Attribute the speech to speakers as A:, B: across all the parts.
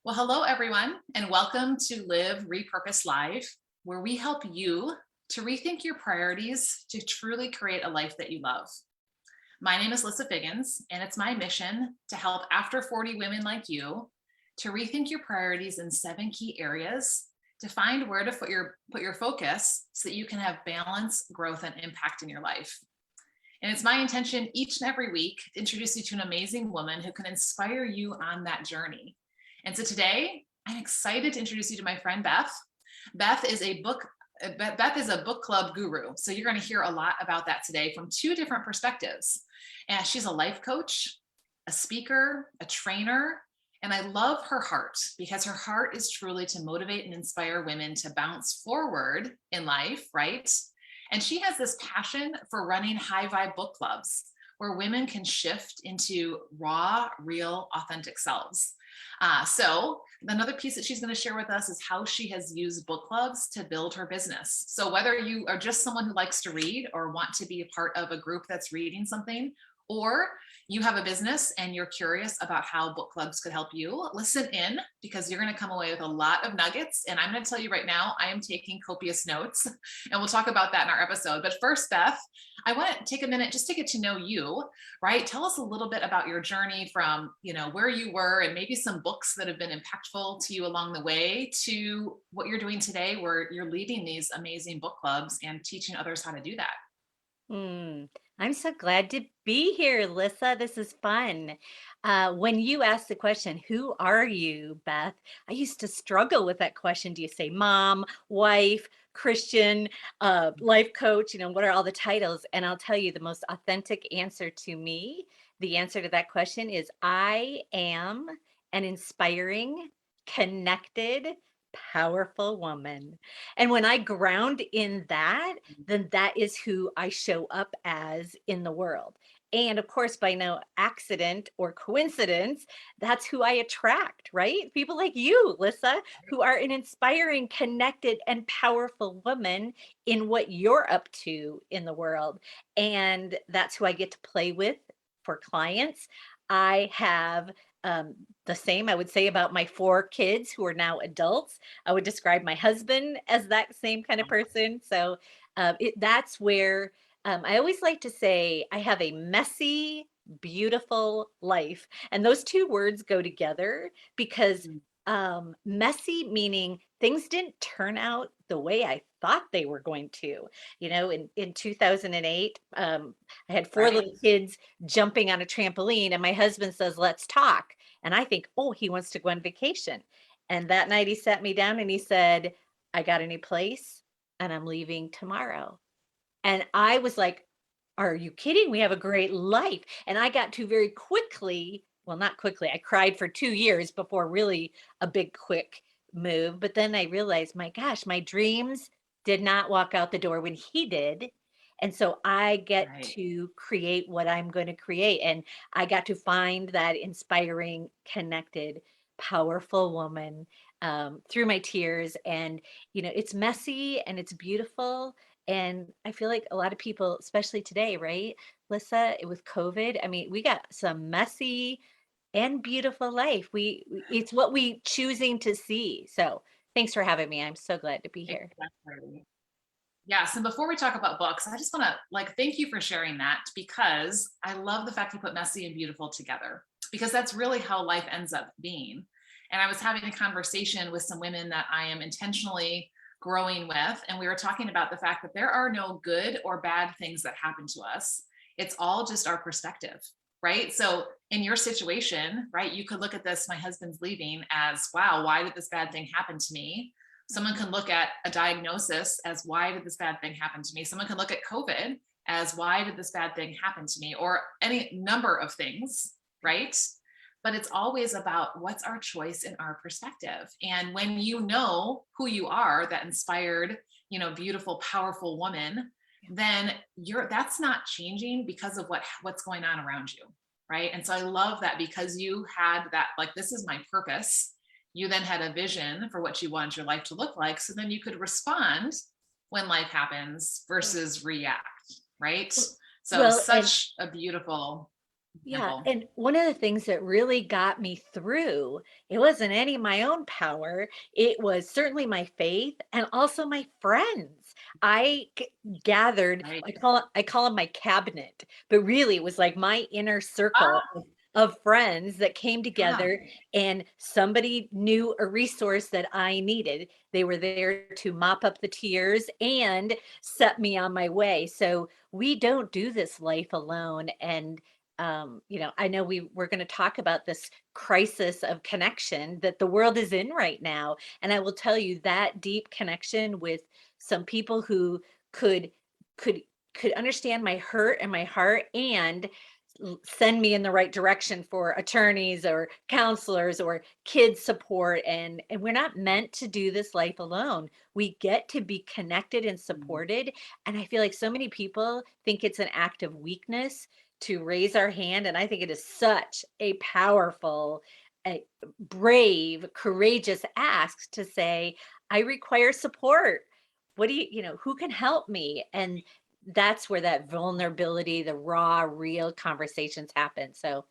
A: Well, hello, everyone, and welcome to Live Repurpose Live, where we help you to rethink your priorities to truly create a life that you love. My name is Lissa Figgins, and it's my mission to help after 40 women like you to rethink your priorities in 7 key areas to find where to put your focus so that you can have balance, growth, and impact in your life. And it's my intention each and every week to introduce you to an amazing woman who can inspire you on that journey. And so today, I'm excited to introduce you to my friend Beth. Beth is a book club guru. So you're going to hear a lot about that today from 2 different perspectives. And she's a life coach, a speaker, a trainer, and I love her heart because her heart is truly to motivate and inspire women to bounce forward in life, right? And she has this passion for running high vibe book clubs where women can shift into raw, real, authentic selves. So another piece that she's going to share with us is how she has used book clubs to build her business. So whether you are just someone who likes to read or want to be a part of a group that's reading something, or you have a business and you're curious about how book clubs could help you, listen in because you're going to come away with a lot of nuggets. And I'm going to tell you right now, I am taking copious notes and we'll talk about that in our episode. But first, Beth, I want to take a minute just to get to know you, right? Tell us a little bit about your journey from, where you were and maybe some books that have been impactful to you along the way to what you're doing today, where you're leading these amazing book clubs and teaching others how to do that.
B: I'm so glad to be here, Lissa. This is fun. When you asked the question, who are you, Beth? I used to struggle with that question. Do you say mom, wife, Christian, life coach? What are all the titles? And I'll tell you the most authentic answer to me. The answer to that question is I am an inspiring, connected, powerful woman. And when I ground in that, then that is who I show up as in the world. And of course, by no accident or coincidence, that's who I attract, right? People like you, Lissa, who are an inspiring, connected, and powerful woman in what you're up to in the world. And that's who I get to play with for clients. I have the same I would say about my 4 kids who are now adults. I would describe my husband as that same kind of person. So that's where I always like to say I have a messy, beautiful life. And those 2 words go together because messy meaning things didn't turn out the way I thought they were going to. In 2008, I had 4
A: Right.
B: little kids jumping on a trampoline, and my husband says, "Let's talk." And I think, oh, he wants to go on vacation. And that night he sat me down and he said, "I got a new place and I'm leaving tomorrow." And I was like, "Are you kidding? We have a great life." And I got to very quickly, well, not quickly, I cried for 2 years before really a big, quick move. But then I realized, my gosh, my dreams did not walk out the door when he did. And so I get
A: Right.
B: to create what I'm going to create. And I got to find that inspiring, connected, powerful woman through my tears. And, it's messy and it's beautiful. And I feel like a lot of people, especially today, right, Lissa, with COVID, I mean, we got some messy and beautiful life. It's what we choosing to see. So thanks for having me. I'm so glad to be here.
A: Exactly. Yes, and before we talk about books, I just want to thank you for sharing that because I love the fact you put messy and beautiful together because that's really how life ends up being. And I was having a conversation with some women that I am intentionally growing with, and we were talking about the fact that there are no good or bad things that happen to us. It's all just our perspective, right? So in your situation, right, you could look at this, my husband's leaving, as wow, why did this bad thing happen to me? Someone can look at a diagnosis as why did this bad thing happen to me? Someone can look at COVID as why did this bad thing happen to me? Or any number of things, right? But it's always about what's our choice and our perspective. And when you know who you are, that inspired, beautiful, powerful woman, then that's not changing because of what's going on around you. Right. And so I love that because you had that, this is my purpose. You then had a vision for what you wanted your life to look like. So then you could respond when life happens versus react, right? So
B: Well, and
A: such a beautiful
B: Yeah,
A: example.
B: and one of the things that really got me through, it wasn't any of my own power. It was certainly my faith and also my friends. Gathered,
A: Right.
B: I call them my cabinet, but really it was like my inner circle
A: Ah,
B: of friends that came
A: yeah.
B: together, and somebody knew a resource that I needed. They were there to mop up the tears and set me on my way. So we don't do this life alone. And I know we're going to talk about this crisis of connection that the world is in right now. And I will tell you that deep connection with some people who could could could understand my hurt and my heart and send me in the right direction for attorneys or counselors or kids support. And we're not meant to do this life alone. We get to be connected and
A: Mm.
B: supported. And I feel like so many people think it's an act of weakness to raise our hand. And I think it is such a powerful, a brave, courageous ask to say, I require support. What do who can help me? And that's where that vulnerability, the raw, real conversations happen. So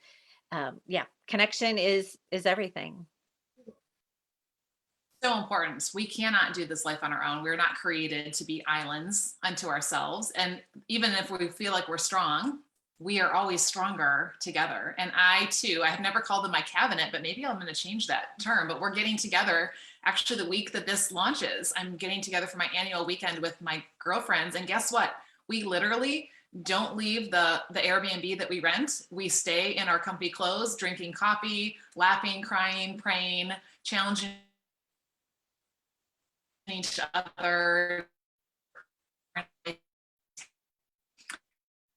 B: yeah, connection is everything.
A: So important. We cannot do this life on our own. We're not created to be islands unto ourselves. And even if we feel like we're strong, we are always stronger together. And I too, I have never called them my cabinet, but maybe I'm going to change that term. But we're getting together actually the week that this launches. I'm getting together for my annual weekend with my girlfriends. And guess what? We literally don't leave the Airbnb that we rent. We stay in our comfy clothes, drinking coffee, laughing, crying, praying, challenging each other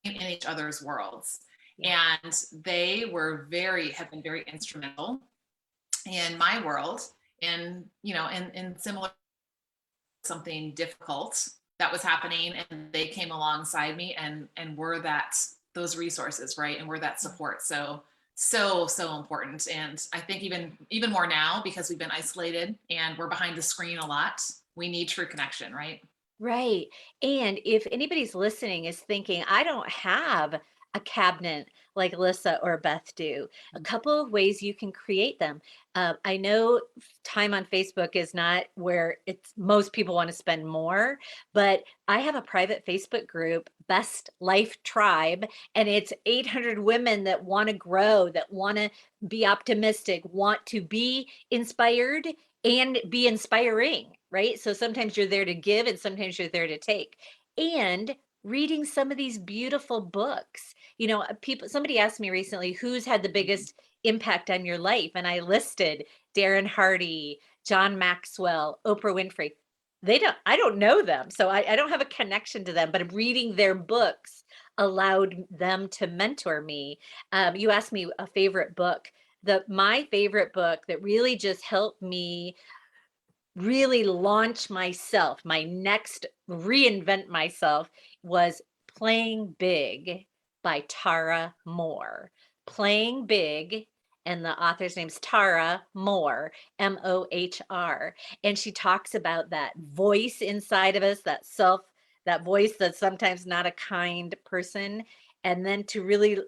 A: in each other's worlds.
B: Yeah.
A: And they have been very instrumental in my world in similar something difficult that was happening, and they came alongside me and were those resources, right? And we're that support. So important. And I think even more now, because we've been isolated and we're behind the screen a lot, we need true connection, right?
B: Right. And if anybody's listening is thinking, I don't have a cabinet like Alyssa or Beth do, a couple of ways you can create them. I know time on Facebook is not where it's most people want to spend more, but I have a private Facebook group, Best Life Tribe, and it's 800 women that want to grow, that want to be optimistic, want to be inspired and be inspiring, right? So sometimes you're there to give and sometimes you're there to take. And reading some of these beautiful books. Somebody asked me recently, who's had the biggest impact on your life? And I listed Darren Hardy, John Maxwell, Oprah Winfrey. I don't know them. So I don't have a connection to them, but reading their books allowed them to mentor me. You asked me a favorite book. My favorite book that really just helped me really launch myself, my next reinvent myself, was Playing Big by Tara Moore. Playing Big, and the author's name's Tara Moore, Mohr. And she talks about that voice inside of us, that voice that's sometimes not a kind person, and then to really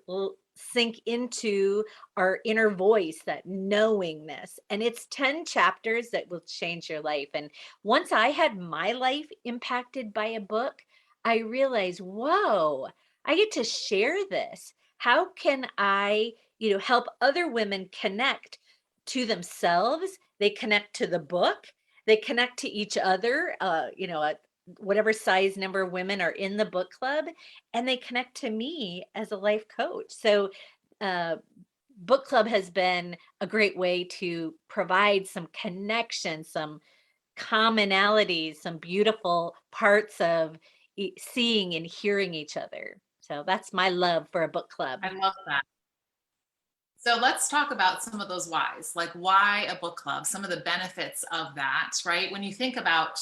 B: sink into our inner voice, that knowingness. And it's 10 chapters that will change your life. And once I had my life impacted by a book, I realized, whoa, I get to share this. How can I, help other women connect to themselves? They connect to the book, they connect to each other, whatever size number of women are in the book club, and they connect to me as a life coach. So uh, book club has been a great way to provide some connection, some commonalities, some beautiful parts of seeing and hearing each other. So that's my love for a book club.
A: I love that. So let's talk about some of those whys, like why a book club, some of the benefits of that, right? When you think about,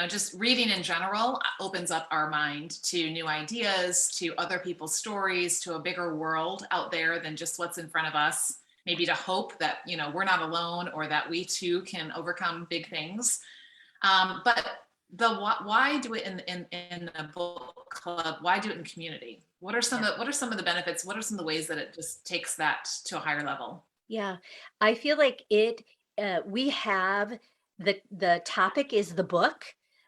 A: just reading in general opens up our mind to new ideas, to other people's stories, to a bigger world out there than just what's in front of us, maybe to hope that, we're not alone or that we too can overcome big things. But why do it in a book club? Why do it in community? What are some of the benefits? What are some of the ways that it just takes that to a higher level?
B: Yeah, I feel like we have the topic is the book,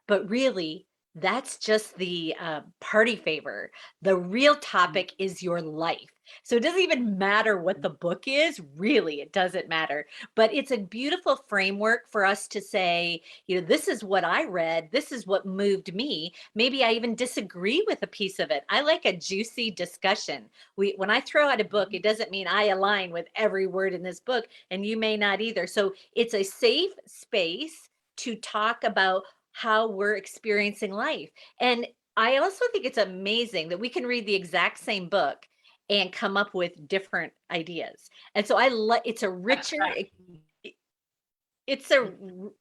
B: but really that's just the party favor. The real topic is your life. So it doesn't even matter what the book is, really, it doesn't matter. But it's a beautiful framework for us to say, this is what I read, this is what moved me. Maybe I even disagree with a piece of it. I like a juicy discussion. When I throw out a book, it doesn't mean I align with every word in this book, and you may not either. So it's a safe space to talk about how we're experiencing life. And I also think it's amazing that we can read the exact same book and come up with different ideas. And so it's a
A: That's
B: richer
A: correct.
B: it's a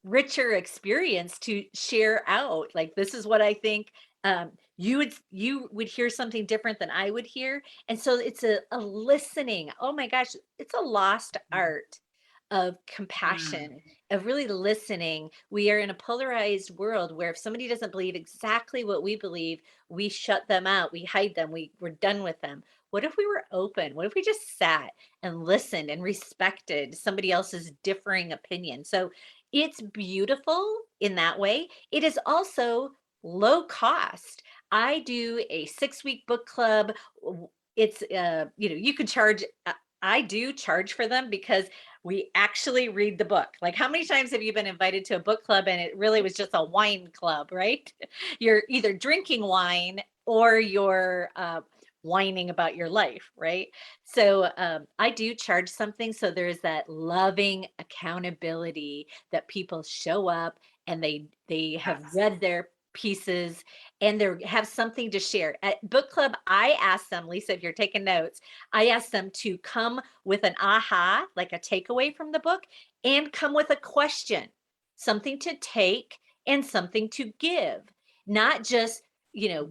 B: richer experience to share out, like, this is what I think. You would hear something different than I would hear, and so it's a listening. Oh my gosh, it's a lost art of
A: Mm,
B: compassion, of really listening. We are in a polarized world where if somebody doesn't believe exactly what we believe, we shut them out, we hide them, we're done with them. What if we were open? What if we just sat and listened and respected somebody else's differing opinion? So it's beautiful in that way. It is also low cost. I do a 6-week book club. It's you can charge. I do charge for them because we actually read the book. Like, how many times have you been invited to a book club and it really was just a wine club, right? You're either drinking wine or you're whining about your life, right? So I do charge something. So there's that loving accountability that people show up and they have
A: yes.
B: read their pieces and they have something to share. At book club, I ask them, Lisa, if you're taking notes, I ask them to come with an aha, like a takeaway from the book, and come with a question, something to take and something to give, not just, you know,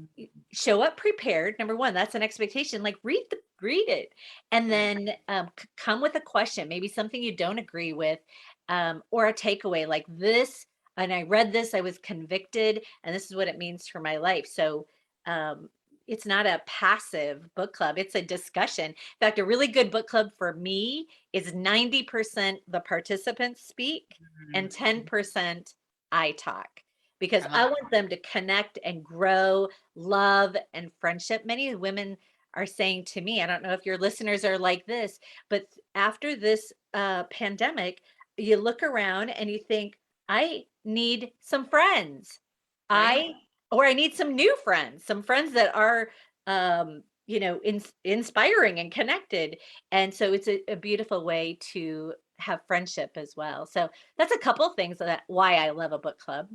B: show up prepared. Number one, that's an expectation. Like, read it, and
A: Right.
B: then come with a question, maybe something you don't agree with, or a takeaway like this. And I read this, I was convicted, and this is what it means for my life. So um, it's not a passive book club, it's a discussion. In fact, a really good book club for me is 90% the participants speak and
A: Mhm.
B: 10% I talk, because
A: I love
B: I
A: that.
B: want them to connect and grow love and friendship. Many women are saying to me, I don't know if your listeners are like this, but after this pandemic, you look around and you think, I need some friends.
A: Right?
B: I or I need some new friends, some friends that are inspiring and connected. And so it's a beautiful way to have friendship as well. So that's a couple things that why I love a book club.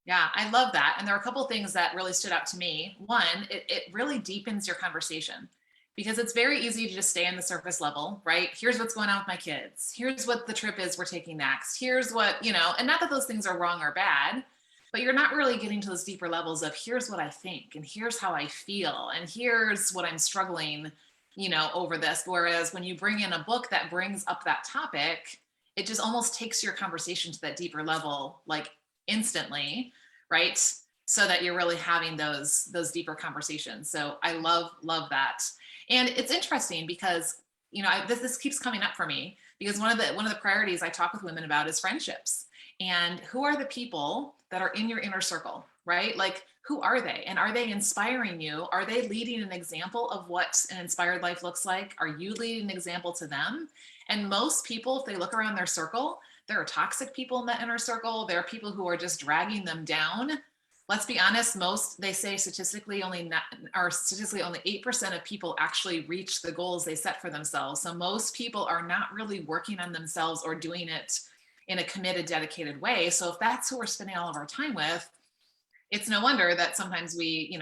A: Yeah, I love that. And there are a couple of things that really stood out to me. One, it really deepens your conversation because it's very easy to just stay on the surface level, right? Here's what's going on with my kids. Here's what the trip is we're taking next. Here's what, and not that those things are wrong or bad, but you're not really getting to those deeper levels of here's what I think and here's how I feel and here's what I'm struggling, over this. Whereas when you bring in a book that brings up that topic, it just almost takes your conversation to that deeper level, like instantly, right? So that you're really having those deeper conversations. So I love that. And it's interesting because this keeps coming up for me because one of the priorities I talk with women about is friendships. And who are the people that are in your inner circle, right? Like, who are they? And are they inspiring you? Are they leading an example of what an inspired life looks like? Are you leading an example to them? And most people, if they look around their circle, there are toxic people in that inner circle. There are people who are just dragging them down. Let's be honest, they say statistically only 8% of people actually reach the goals they set for themselves. So most people are not really working on themselves or doing it in a committed, dedicated way. So if that's who we're spending all of our time with, it's no wonder that sometimes we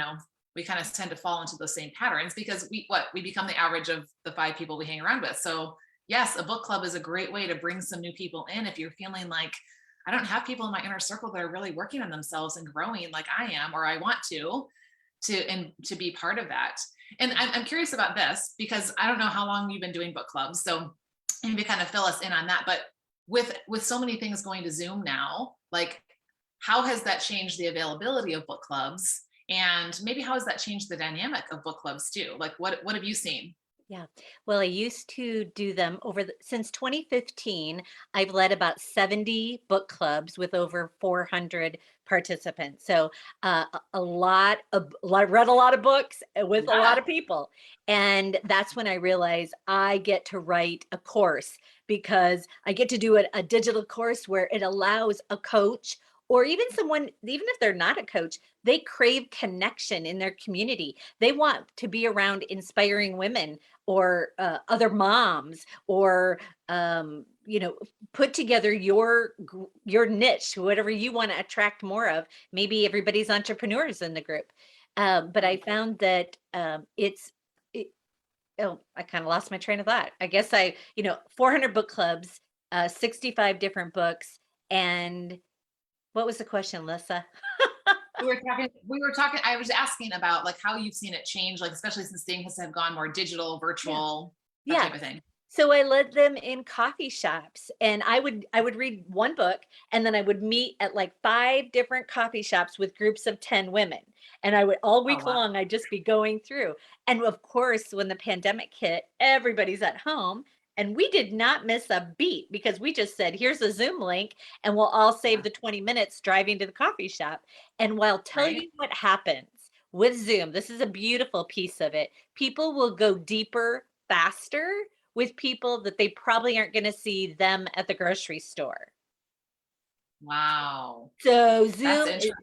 A: kind of tend to fall into those same patterns because we become the average of the 5 people we hang around with. So yes, a book club is a great way to bring some new people in if you're feeling like I don't have people in my inner circle that are really working on themselves and growing like I am or I want to be part of that. And I'm curious about this because I don't know how long you've been doing book clubs, so maybe kind of fill us in on that. But with so many things going to Zoom now, like, how has that changed the availability of book clubs? And maybe how has that changed the dynamic of book clubs too? Like what have you seen?
B: Yeah. Well, I used to do them since 2015. I've led about 70 book clubs with over 400 participants. So read a lot of books with a lot
A: Yeah.
B: of people. And that's when I realized I get to write a course because I get to do a digital course where it allows a coach or even someone, even if they're not a coach, they crave connection in their community. They want to be around inspiring women or other moms or put together your niche, whatever you want to attract more of. Maybe everybody's entrepreneurs in the group, but I found that oh, I kind of lost my train of thought. I guess 400 book clubs, 65 different books. And what was the question, Lissa?
A: We were talking, I was asking about like how you've seen it change, like especially since things have gone more digital,
B: Yeah.
A: virtual, that
B: Yeah.
A: type of thing.
B: So I led them in coffee shops and I would read one book and then I would meet at like 5 different coffee shops with groups of 10 women. And I would all
A: Oh
B: week
A: wow.
B: long, I'd just be going through. And of course, when the pandemic hit, everybody's at home. And we did not miss a beat because we just said, here's a Zoom link and we'll all save
A: Yeah.
B: the 20 minutes driving to the coffee shop. And while tell
A: Right.
B: you what happens with Zoom, this is a beautiful piece of it. People will go deeper faster with people that they probably aren't going to see them at the grocery store.
A: Wow.
B: So
A: That's
B: Zoom
A: interesting.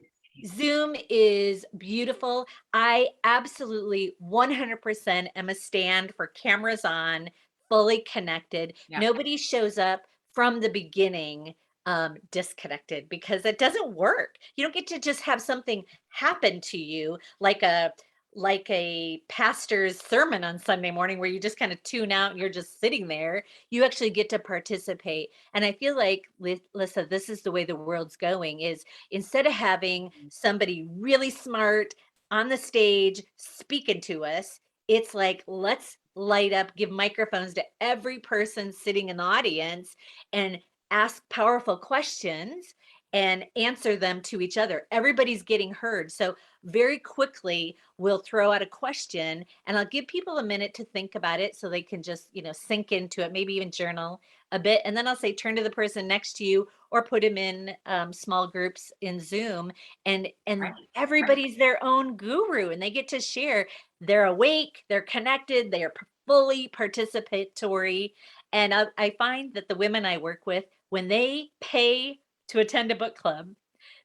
B: Zoom is beautiful. I absolutely 100% am a stand for cameras on, fully connected.
A: Yeah.
B: Nobody shows up from the beginning disconnected because it doesn't work. You don't get to just have something happen to you like a pastor's sermon on Sunday morning where you just kind of tune out and you're just sitting there. You actually get to participate. And I feel like, Lisa, this is the way the world's going is instead of having somebody really smart on the stage speaking to us, it's like, let's light up, give microphones to every person sitting in the audience and ask powerful questions and answer them to each other. Everybody's getting heard. So very quickly, we'll throw out a question and I'll give people a minute to think about it so they can just, sink into it, maybe even journal a bit. And then I'll say, turn to the person next to you or put them in small groups in Zoom. And
A: Right. Right.
B: everybody's their own guru and they get to share. They're awake, they're connected, they are fully participatory. And I find that the women I work with, when they pay to attend a book club,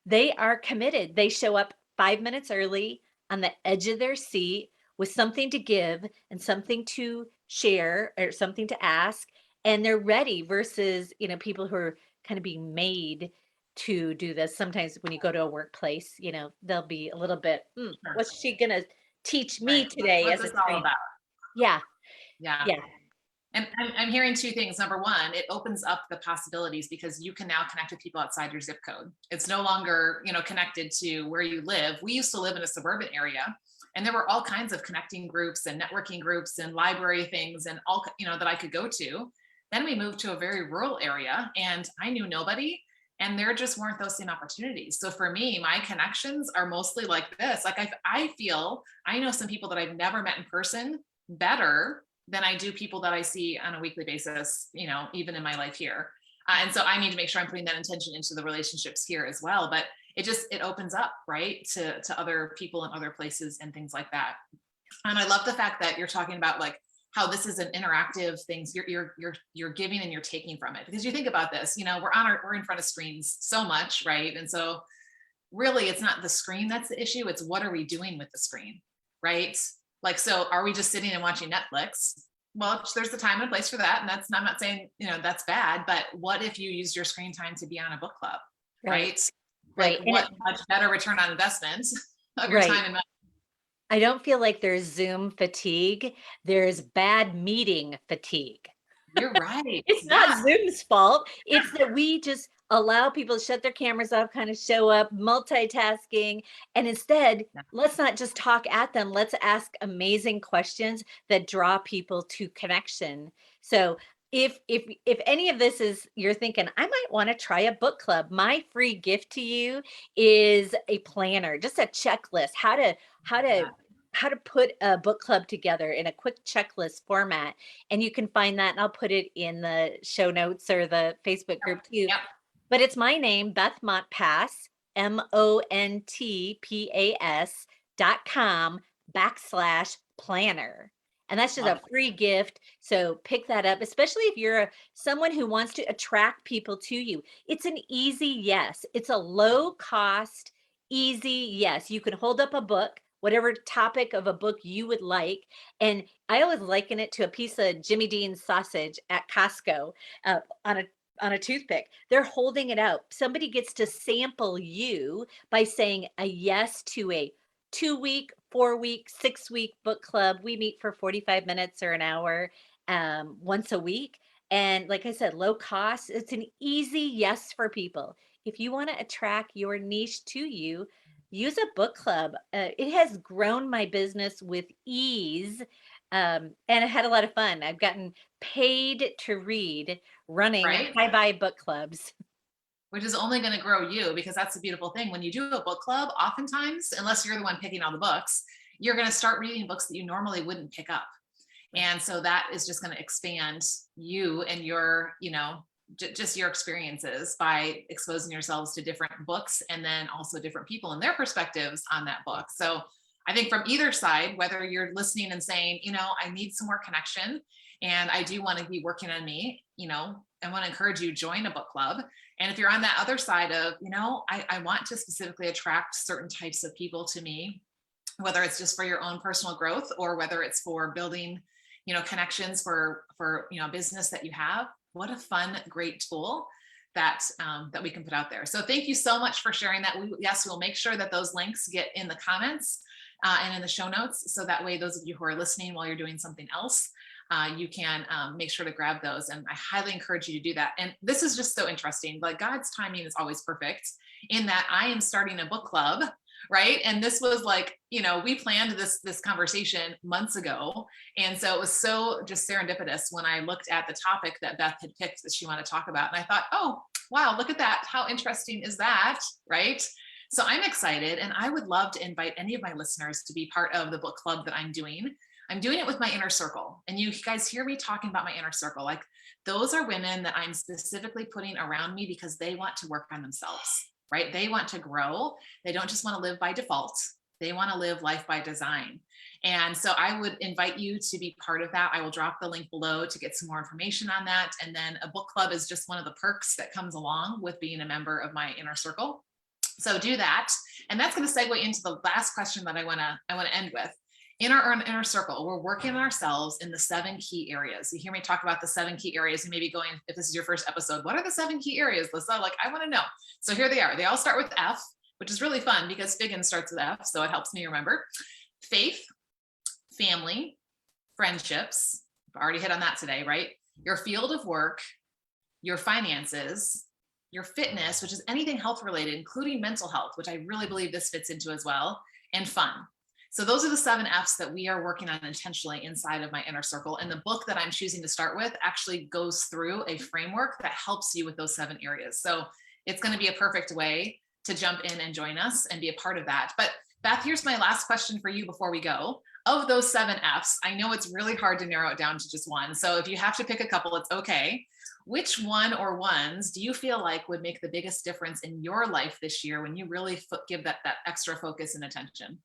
B: they are committed. They show up 5 minutes early on the edge of their seat with something to give and something to share or something to ask. And they're ready versus, people who are kind of being made to do this. Sometimes when you go to a workplace, they'll be a little bit,
A: Sure.
B: what's she going to teach me
A: Right.
B: today
A: What's
B: as a
A: this all
B: trainer?
A: about?
B: Yeah.
A: Yeah.
B: Yeah.
A: And I'm hearing two things. Number one, it opens up the possibilities because you can now connect with people outside your zip code. It's no longer, connected to where you live. We used to live in a suburban area and there were all kinds of connecting groups and networking groups and library things and all, that I could go to. Then we moved to a very rural area and I knew nobody and there just weren't those same opportunities. So for me, my connections are mostly like this. Like I feel I know some people that I've never met in person better than I do people that I see on a weekly basis, even in my life here. And so I need to make sure I'm putting that intention into the relationships here as well. But it opens up, right, to other people in other places and things like that. And I love the fact that you're talking about like how this is an interactive things. You're giving and you're taking from it because you think about this. We're in front of screens so much, right? And so really, it's not the screen that's the issue. It's what are we doing with the screen, right? Like, so are we just sitting and watching Netflix? Well, there's a time and a place for that. And I'm not saying, that's bad, but what if you use your screen time to be on a book club,
B: Right.
A: right? Like
B: Right.
A: what much better return on investment of your
B: Right.
A: time and money.
B: I don't feel like there's Zoom fatigue. There's bad meeting fatigue.
A: You're right.
B: It's not
A: Yeah.
B: Zoom's fault. It's that we just allow people to shut their cameras off, kind of show up, multitasking. And instead, let's not just talk at them. Let's ask amazing questions that draw people to connection. So if any of this is you're thinking, I might want to try a book club, my free gift to you is a planner, just a checklist, how to
A: Yeah.
B: how to put a book club together in a quick checklist format. And you can find that, and I'll put it in the show notes or the Facebook group too.
A: Yep.
B: But it's my name, Beth Montpas, montpas.com/planner. And that's just
A: Love
B: a
A: it.
B: free gift. So pick that up, especially if you're someone who wants to attract people to you. It's an easy yes. It's a low cost, easy yes. You can hold up a book, whatever topic of a book you would like. And I always liken it to a piece of Jimmy Dean's sausage at Costco, on a toothpick. They're holding it out. Somebody gets to sample you by saying a yes to a 2-week, 4-week, 6-week book club. We meet for 45 minutes or an hour once a week. And like I said, low cost. It's an easy yes for people. If you want to attract your niche to you, use a book club. It has grown my business with ease. And I had a lot of fun. I've gotten paid to read running
A: Right.
B: high buy book clubs.
A: Which is only going to grow you, because that's the beautiful thing. When you do a book club, oftentimes, unless you're the one picking all the books, you're going to start reading books that you normally wouldn't pick up. And so that is just going to expand you and your, just your experiences by exposing yourselves to different books, and then also different people and their perspectives on that book. So I think from either side, whether you're listening and saying, I need some more connection and I do want to be working on me, I want to encourage you, join a book club. And if you're on that other side of, I want to specifically attract certain types of people to me, whether it's just for your own personal growth or whether it's for building, connections for business that you have. What a fun, great tool that that we can put out there. So thank you so much for sharing that. We'll make sure that those links get in the comments and in the show notes, so that way those of you who are listening while you're doing something else, you can make sure to grab those. And I highly encourage you to do that. And this is just so interesting, but God's timing is always perfect, in that I am starting a book club, right? And this was like, we planned this conversation months ago. And so it was so just serendipitous when I looked at the topic that Beth had picked that she wanted to talk about. And I thought, oh, wow, look at that. How interesting is that, right? So I'm excited, and I would love to invite any of my listeners to be part of the book club that I'm doing. I'm doing it with my inner circle. And you guys hear me talking about my inner circle. Like, those are women that I'm specifically putting around me because they want to work on themselves, right? They want to grow. They don't just want to live by default. They want to live life by design. And so I would invite you to be part of that. I will drop the link below to get some more information on that. And then a book club is just one of the perks that comes along with being a member of my inner circle. So do that. And that's going to segue into the last question that I want to end with. In our inner circle, we're working on ourselves in the 7 key areas. You hear me talk about the 7 key areas. You may be going, if this is your first episode, what are the 7 key areas, Lisa? Like, I want to know. So here they are. They all start with F, which is really fun because Figgins starts with F. So it helps me remember. Faith, family, friendships. I've already hit on that today, right? Your field of work, your finances, your fitness, which is anything health related, including mental health, which I really believe this fits into as well, and fun. So those are the 7 F's that we are working on intentionally inside of my inner circle. And the book that I'm choosing to start with actually goes through a framework that helps you with those 7 areas. So it's going to be a perfect way to jump in and join us and be a part of that. But Beth, here's my last question for you before we go. Of those 7 F's, I know it's really hard to narrow it down to just one. So if you have to pick a couple, it's okay. Which one or ones do you feel like would make the biggest difference in your life this year when you really give that extra focus and attention?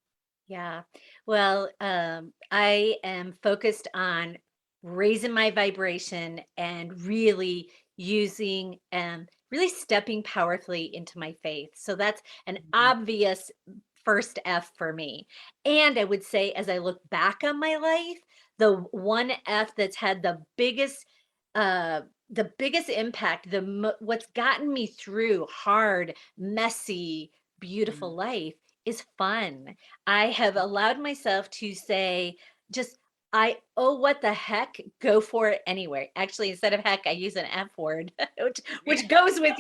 B: Yeah. Well, I am focused on raising my vibration and really using really stepping powerfully into my faith. So that's an
A: Mhm.
B: obvious first F for me. And I would say, as I look back on my life, the one F that's had uh, the biggest impact, what's gotten me through hard, messy,
A: Mhm.
B: beautiful life is fun. I have allowed myself to say, just, oh, what the heck, go for it anyway. Actually, instead of heck, I use an F word, which goes with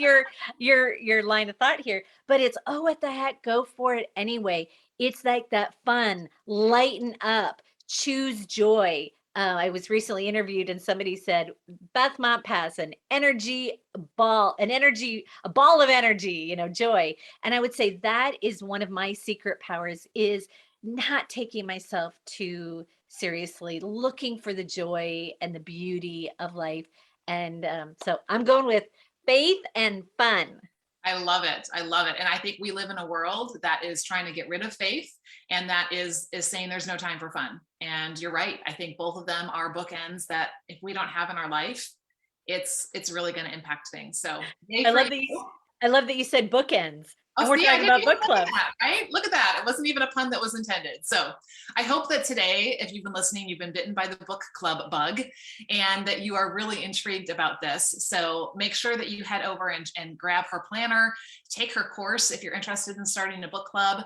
B: your line of thought here. But it's, oh, what the heck, go for it anyway. It's like that fun, lighten up, choose joy, I was recently interviewed and somebody said, Beth Montpas, a ball of energy, joy. And I would say that is one of my secret powers is not taking myself too seriously, looking for the joy and the beauty of life. And so I'm going with faith and fun.
A: I love it. I love it. And I think we live in a world that is trying to get rid of faith and that is saying there's no time for fun. And you're right. I think both of them are bookends that if we don't have in our life, it's really going to impact things. So yay
B: I
A: for
B: love
A: you.
B: that I love that you said bookends.
A: Oh,
B: And we're
A: see, I
B: talking
A: didn't
B: about
A: even
B: book
A: look at
B: club.
A: that, right? Look at that. It wasn't even a pun that was intended. So I hope that today, if you've been listening, you've been bitten by the book club bug and that you are really intrigued about this. So make sure that you head over and grab her planner, take her course if you're interested in starting a book club,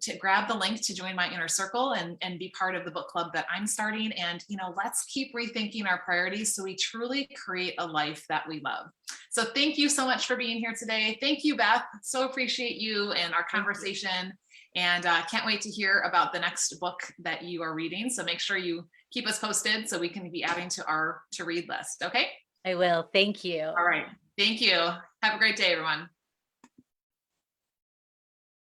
A: to grab the link to join my inner circle and be part of the book club that I'm starting. And, let's keep rethinking our priorities so we truly create a life that we love. So thank you so much for being here today. Thank you, Beth. So appreciate you and our conversation. And can't wait to hear about the next book that you are reading. So make sure you keep us posted so we can be adding to our to read list. Okay.
B: I will. Thank you.
A: All right. Thank you. Have a great day, everyone.